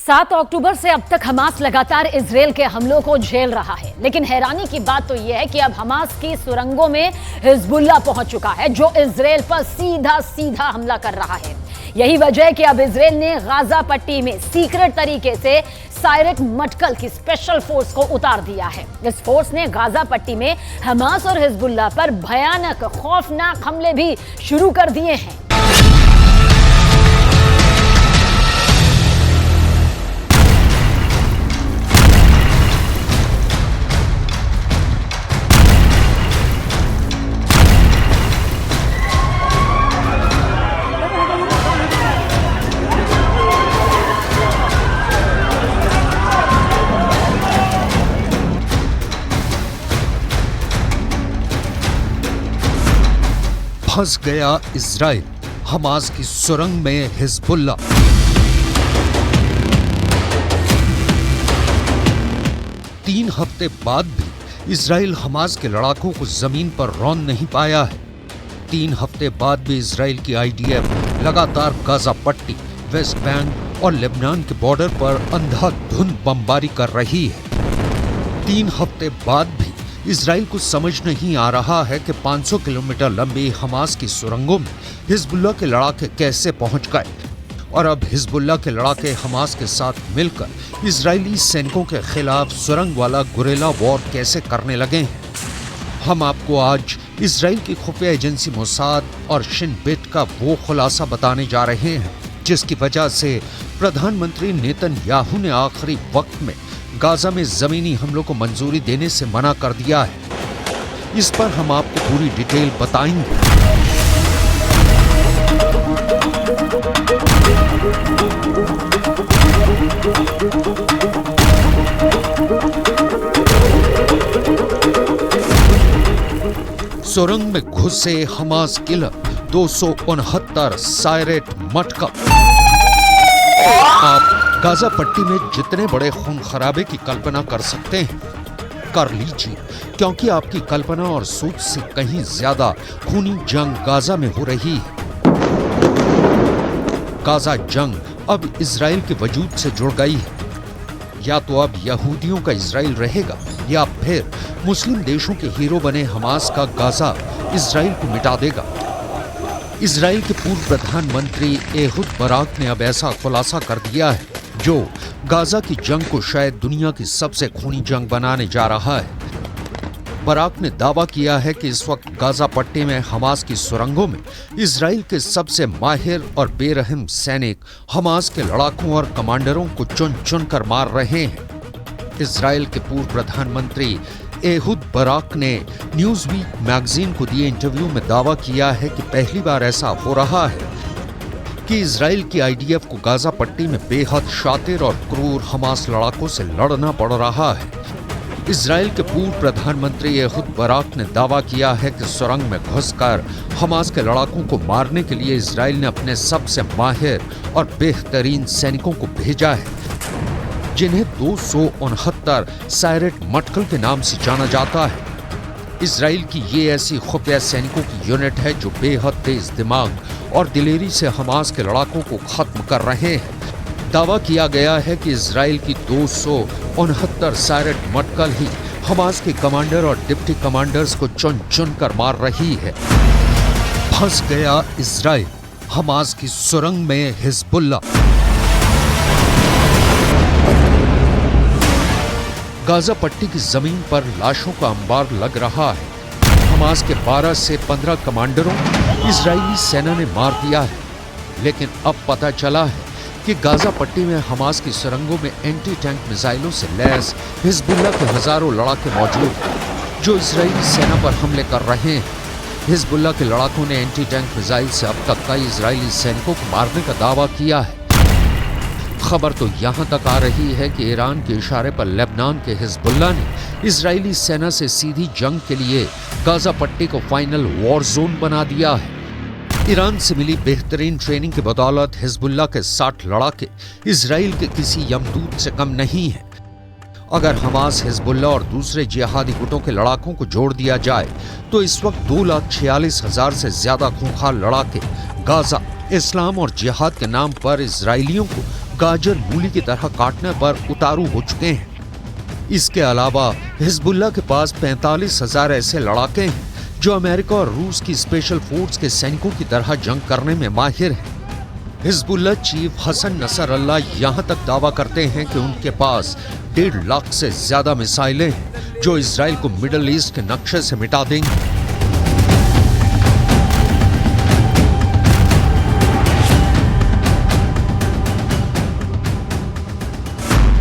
7 अक्टूबर से अब तक हमास लगातार इजरायल के हमलों को झेल रहा है, लेकिन हैरानी की बात तो यह है कि अब हमास की सुरंगों में हिजबुल्लाह पहुंच चुका है, जो इजरायल पर सीधा सीधा हमला कर रहा है। यही वजह है कि अब इजरायल ने गाजा पट्टी में सीक्रेट तरीके से सायरेट मटकल की स्पेशल फोर्स को उतार दिया है। इस फोर्स ने गाजा पट्टी में हमास और हिजबुल्लाह पर भयानक खौफनाक हमले भी शुरू कर दिए हैं। फंस गया इजराइल, हमास की सुरंग में हिजबुल्लाह। तीन हफ्ते बाद भी इजराइल हमास के लड़ाकों को जमीन पर रौंद नहीं पाया है। 3 हफ्ते बाद भी इजराइल की आईडीएफ लगातार गाजा पट्टी, वेस्ट बैंक और लेबनान के बॉर्डर पर अंधाधुंध बमबारी कर रही है। 3 हफ्ते बाद भी इजराइल को समझ नहीं आ रहा है कि 500 किलोमीटर लंबी हमास की सुरंगों में हिजबुल्लाह के लड़ाके कैसे पहुंच गए, और अब हिजबुल्लाह के लड़ाके हमास के साथ मिलकर इजरायली सैनिकों के खिलाफ सुरंग वाला गुरेला वॉर कैसे करने लगे हैं। हम आपको आज इजराइल की खुफिया एजेंसी मोसाद और शिन बेट का वो खुलासा बताने जा रहे हैं जिसकी वजह से प्रधानमंत्री नेतन्याहू ने आखिरी वक्त में गाजा में जमीनी हमलों को मंजूरी देने से मना कर दिया है। इस पर हम आपको पूरी डिटेल बताएंगे। सुरंग में घुसे हमास किलर 269 सायरेट मटकल। आप गाजा पट्टी में जितने बड़े खून खराबे की कल्पना कर सकते हैं कर लीजिए, क्योंकि आपकी कल्पना और सोच से कहीं ज्यादा खूनी जंग गाजा में हो रही है। गाजा जंग अब इजराइल के वजूद से जुड़ गई है। या तो अब यहूदियों का इजराइल रहेगा, या फिर मुस्लिम देशों के हीरो बने हमास का गाजा इजराइल को मिटा देगा। इजराइल के पूर्व प्रधानमंत्री एहुद बराक ने अब ऐसा खुलासा कर दिया है जो गाजा की जंग को शायद दुनिया की सबसे खूनी जंग बनाने जा रहा है। बराक ने दावा किया है कि इस वक्त गाजा पट्टी में हमास की सुरंगों में इजराइल के सबसे माहिर और बेरहम सैनिक हमास के लड़ाकों और कमांडरों को चुन चुन कर मार रहे हैं। इजराइल के पूर्व प्रधानमंत्री एहुद बराक ने न्यूज़वीक मैगजीन को दिए इंटरव्यू में दावा किया है कि पहली बार ऐसा हो रहा है कि इजराइल की आईडीएफ को गाजा पट्टी में बेहद शातिर और क्रूर हमास लड़ाकों से लड़ना पड़ रहा है। इजराइल के पूर्व प्रधानमंत्री एहुद बराक ने दावा किया है कि सुरंग में घुसकर हमास के लड़ाकों को मारने के लिए इजराइल ने अपने सबसे माहिर और बेहतरीन सैनिकों को भेजा है, जिन्हें 269 सायरेट मटकल के नाम से जाना जाता है। इजराइल की ये ऐसी खुफिया सैनिकों की यूनिट है जो बेहद तेज दिमाग और दिलेरी से हमास के लड़ाकों को खत्म कर रहे हैं। दावा किया गया है कि इजराइल की 269 सायरेट मटकल ही हमास के कमांडर और डिप्टी कमांडर्स को चुन चुन कर मार रही है। फंस गया इजराइल, हमास की सुरंग में हिजबुल्लाह। गाजा पट्टी की जमीन पर लाशों का अंबार लग रहा है। हमास के 12 से 15 कमांडरों इजरायली सेना ने मार दिया है, लेकिन अब पता चला है कि गाजा पट्टी में हमास की सुरंगों में एंटी टैंक मिसाइलों से लैस हिजबुल्लाह के हजारों लड़ाके मौजूद हैं जो इजरायली सेना पर हमले कर रहे हैं। हिजबुल्लाह के लड़ाकों ने एंटी टैंक मिसाइल से अब तक कई इजरायली सैनिकों को मारने का दावा किया है। खबर तो यहां तक आ रही है कि ईरान के इशारे पर लेबनान के हिजबुल्लाह ने इजरायली सेना से सीधी जंग के लिए गाजा पट्टी को फाइनल वॉर जोन बना दिया है। ईरान से मिली बेहतरीन ट्रेनिंग की बदौलत हिजबुल्लाह के 60 लड़ाके इजराइल के किसी यमदूत से कम नहीं है। अगर हमास, हिजबुल्लाह और दूसरे जिहादी गुटों के लड़ाकों को जोड़ दिया जाए तो इस वक्त 2,46,000 से ज्यादा खूंखार लड़ाके गाजा, इस्लाम और जिहाद के नाम पर इजरायलियों को गाजर मूली की तरह काटने पर उतारू हो चुके हैं। इसके अलावा हिजबुल्लाह के पास 45,000 ऐसे लड़ाके हैं जो अमेरिका और रूस की स्पेशल फोर्स के सैनिकों की तरह जंग करने में माहिर हैं। हिजबुल्लाह चीफ हसन नसरल्लाह यहां तक दावा करते हैं कि उनके पास 1.5 लाख से ज्यादा मिसाइलें हैं जो इजराइल को मिडिल ईस्ट के नक्शे से मिटा देंगी।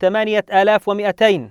8200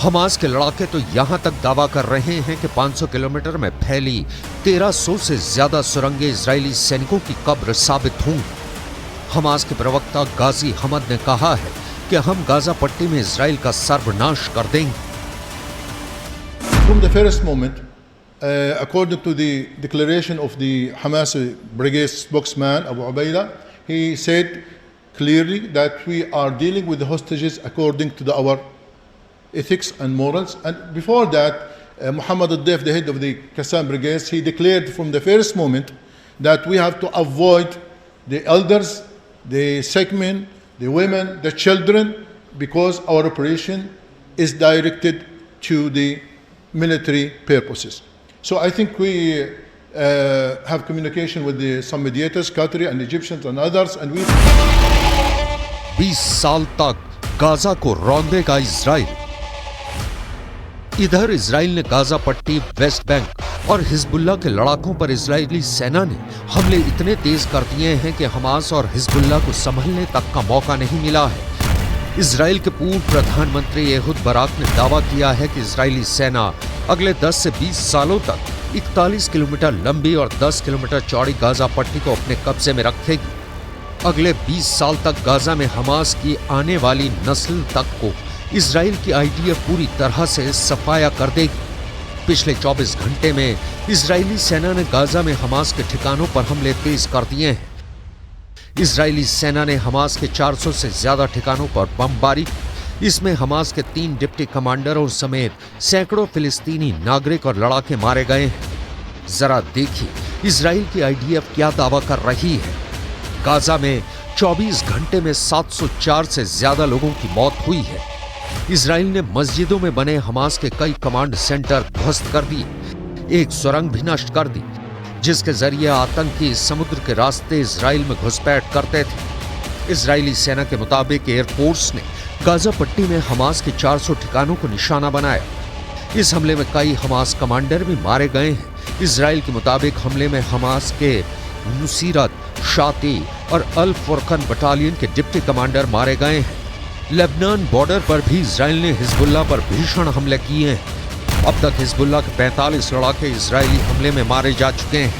हमास के लड़ाके तो यहां तक दावा कर रहे हैं कि 500 किलोमीटर में फैली 1300 से ज्यादा सुरंगें इजरायली सैनिकों की कब्र साबित होंगी। हमास के प्रवक्ता गाजी हमद ने कहा है कि हम गाजा पट्टी में इजराइल का सर्वनाश कर देंगे। From the first moment, according to the declaration of the Hamas brigade spokesman Abu Ubaida, he said clearly that we are dealing with the hostages according to our ethics and morals. And before that, Muhammad al-Def, the head of the Qassam brigades, he declared from the first moment that we have to avoid the elders, the sick men, the women, the children, because our operation is directed to the military purposes. So I think we have communication with some mediators, Qatari and Egyptians and others, and we 20 साल तक Gaza को रौंदेगा Israel. इधर Israel ने Gaza पट्टी, West Bank और Hezbollah के लड़ाकों पर इजरायली सेना ने हमले इतने तेज कर दिए हैं कि हमास और हिजबुल्लाह को संभलने तक का मौका नहीं मिला है। इजराइल के पूर्व प्रधानमंत्री एहुद बराक ने दावा किया है कि इजरायली सेना अगले 10 से 20 सालों तक 41 किलोमीटर लंबी और 10 किलोमीटर चौड़ी गाजा पट्टी को अपने कब्जे में रखेगी। अगले 20 साल तक गाजा में हमास की आने वाली नस्ल तक को इजराइल की आईडीएफ पूरी तरह से सफाया कर देगी। पिछले 24 घंटे में इजरायली सेना ने गाजा में हमास के ठिकानों पर हमले तेज कर दिए हैं। इजरायली सेना ने हमास के 400 से ज्यादा ठिकानों पर बमबारी की। इसमें हमास के 3 डिप्टी कमांडरों समेत सैकड़ों फिलिस्तीनी नागरिक और लड़ाके मारे गए हैं। जरा देखिए इजराइल की आईडीएफ क्या दावा कर रही है। गाजा में 24 घंटे में 704 से ज्यादा लोगों की मौत हुई है। इजराइल ने मस्जिदों में बने हमास के कई कमांड सेंटर ध्वस्त कर दिए। एक सुरंग भी नष्ट कर दी जिसके जरिए आतंकी समुद्र के रास्ते इजराइल में घुसपैठ करते थे। इजरायली सेना के मुताबिक एयरफोर्स ने गाजा पट्टी में हमास के 400 ठिकानों को निशाना बनाया। इस हमले में कई हमास कमांडर भी मारे गए हैं। इजराइल के मुताबिक हमले में हमास के नुसीरत, शाती और अल फुरकन बटालियन के डिप्टी कमांडर मारे गए हैं। लेबनान बॉर्डर पर भी इजराइल ने हिजबुल्लाह पर भीषण हमले किए हैं। अब तक हिजबुल्लाह के 45 लड़ाके इजरायली हमले में मारे जा चुके हैं।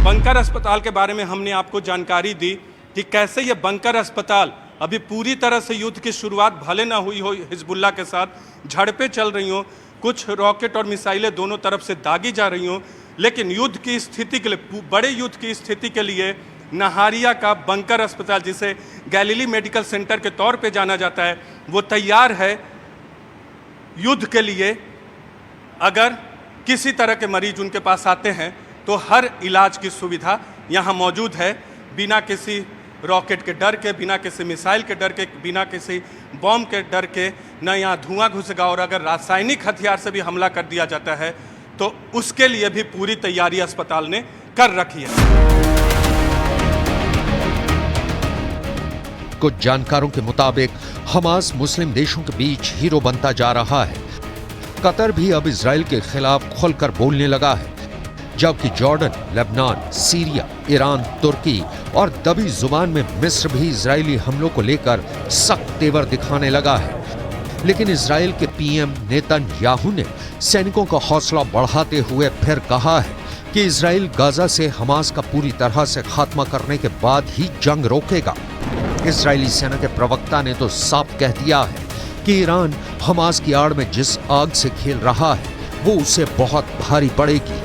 बंकर अस्पताल के बारे में हमने आपको जानकारी दी कि कैसे ये बंकर अस्पताल अभी पूरी तरह से युद्ध की शुरुआत भले ना हुई हो, हिजबुल्लाह के साथ झड़पें चल रही हों, कुछ रॉकेट और मिसाइलें दोनों तरफ से दागी जा रही हों, लेकिन युद्ध की स्थिति के लिए, बड़े युद्ध की स्थिति के लिए नहारिया का बंकर अस्पताल, जिसे गैलीली मेडिकल सेंटर के तौर पे जाना जाता है, वो तैयार है युद्ध के लिए। अगर किसी तरह के मरीज उनके पास आते हैं तो हर इलाज की सुविधा यहाँ मौजूद है, बिना किसी रॉकेट के डर के, बिना किसी मिसाइल के डर के, बिना किसी बॉम्ब के डर के। न यहाँ धुआं घुसेगा, और अगर रासायनिक हथियार से भी हमला कर दिया जाता है तो उसके लिए भी पूरी तैयारी अस्पताल ने कर रखी है। कुछ जानकारों के मुताबिक हमास मुस्लिम देशों के बीच हीरो बनता जा रहा है। कतर भी अब इजराइल के खिलाफ खुलकर बोलने लगा है, जबकि जॉर्डन, लेबनान, सीरिया, ईरान, तुर्की और दबी जुबान में मिस्र भी इजरायली हमलों को लेकर सख्त तेवर दिखाने लगा है। लेकिन इजराइल के पीएम नेतन्याहू ने सैनिकों का हौसला बढ़ाते हुए फिर कहा है कि इजराइल गाजा से हमास का पूरी तरह से खात्मा करने के बाद ही जंग रोकेगा। इजरायली सेना के प्रवक्ता ने तो साफ कह दिया है कि ईरान हमास की आड़ में जिस आग से खेल रहा है वो उसे बहुत भारी पड़ेगी।